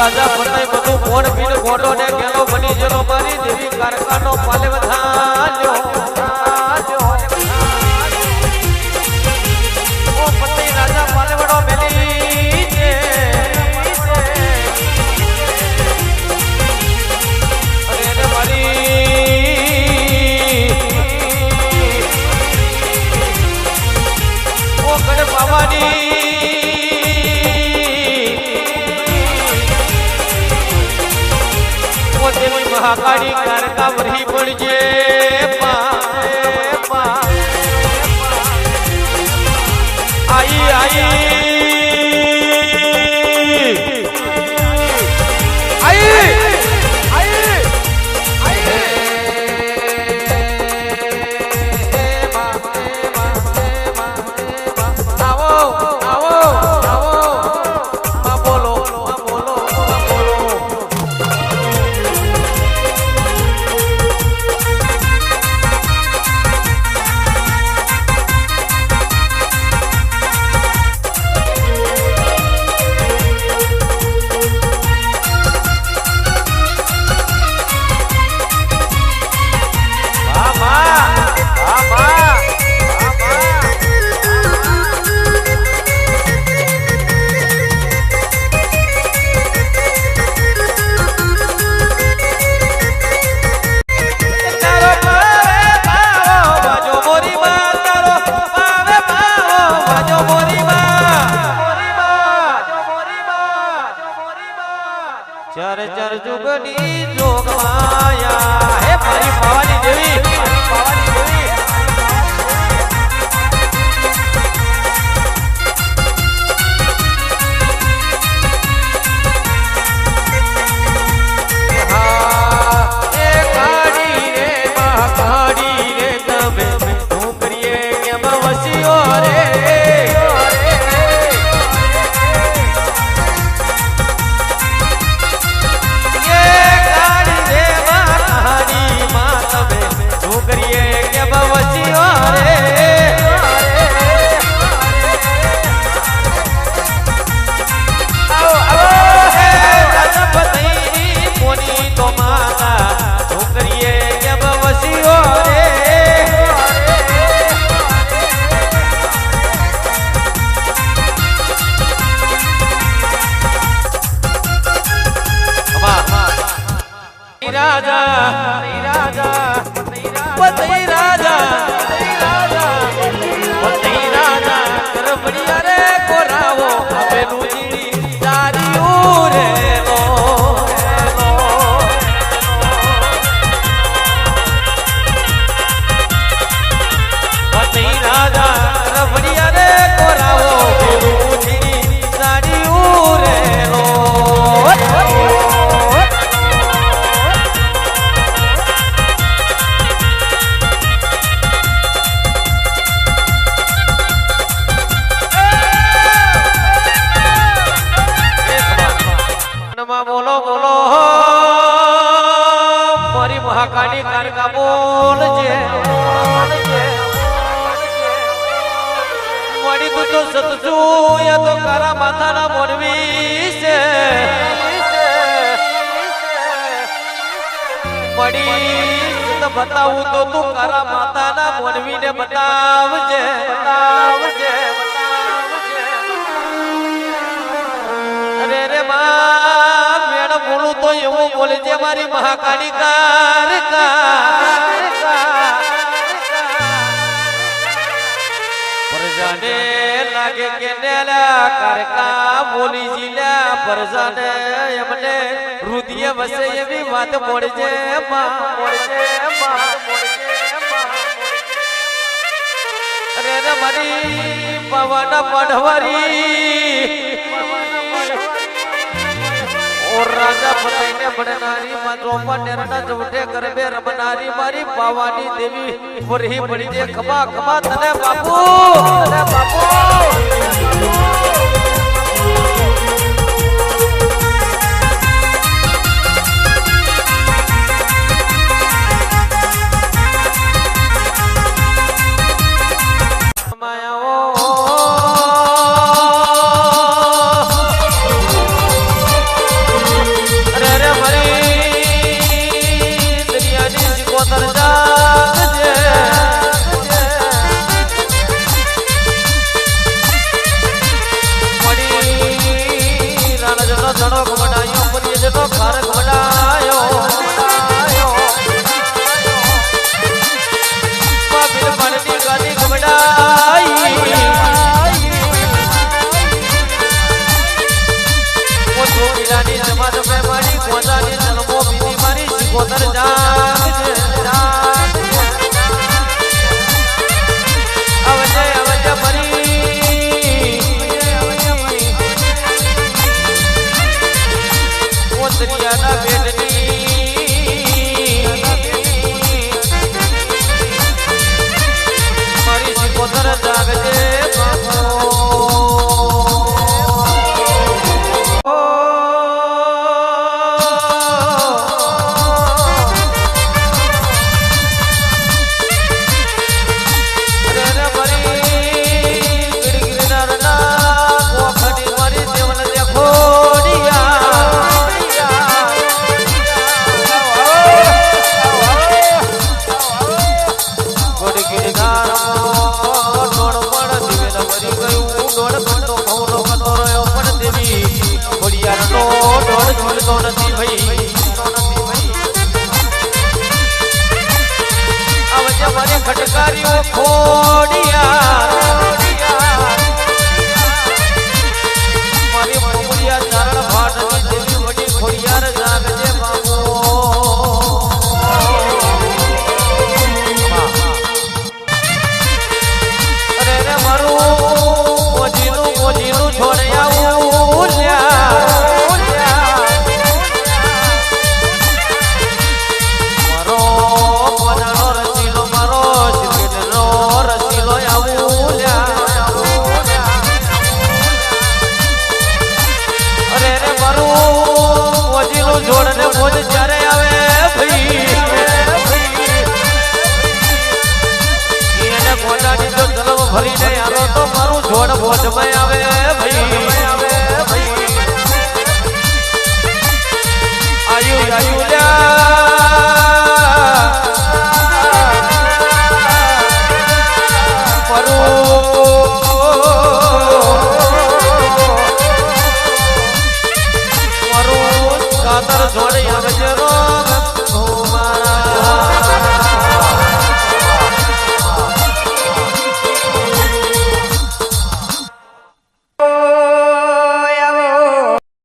રાજા પતાઈ બધું કોણ પીન ગોડો ને ગેલો બની જેલો મારી દેવી કારખાનો પાલે વધાલ્યો ઓ પતાઈ રાજા પાલે વડો મેલી છે અરે રે મારી ઓ કડે બાવાની મહાકાળી કારકા વરી પડજે આઈ આઈ चर चर जुगनी जोग माया हे मारी भवानी देवी बोलो बोलो मारी महाकाली कारका बोल जे मड़ी तू तो सतसू या तो कारा माथा ना मोनवी से मड़ी तो बताऊ तो तू कारा माता ना मोनवी ने बताव जे अरे रे मां बोलू तो એવું બોલે છે મારી મહાકાળી કારકા પરજાને લાગે કે નેલા કારકા બોલી જીલા પરજાને એમને હૃદય વસે એવી વાત મોડજે માં અરે રે મારી પવન પડવરી રાજા ફતાઈને બડનારી માં ચોપા નેરના જવઠે ગરબે રમનારી મારી પાવાની દેવી વરહી પડી દે ખમા ખમા તને બાપુ તને બાપુ ભરીને આલો તો મારું જોડ ભોજમાં આવે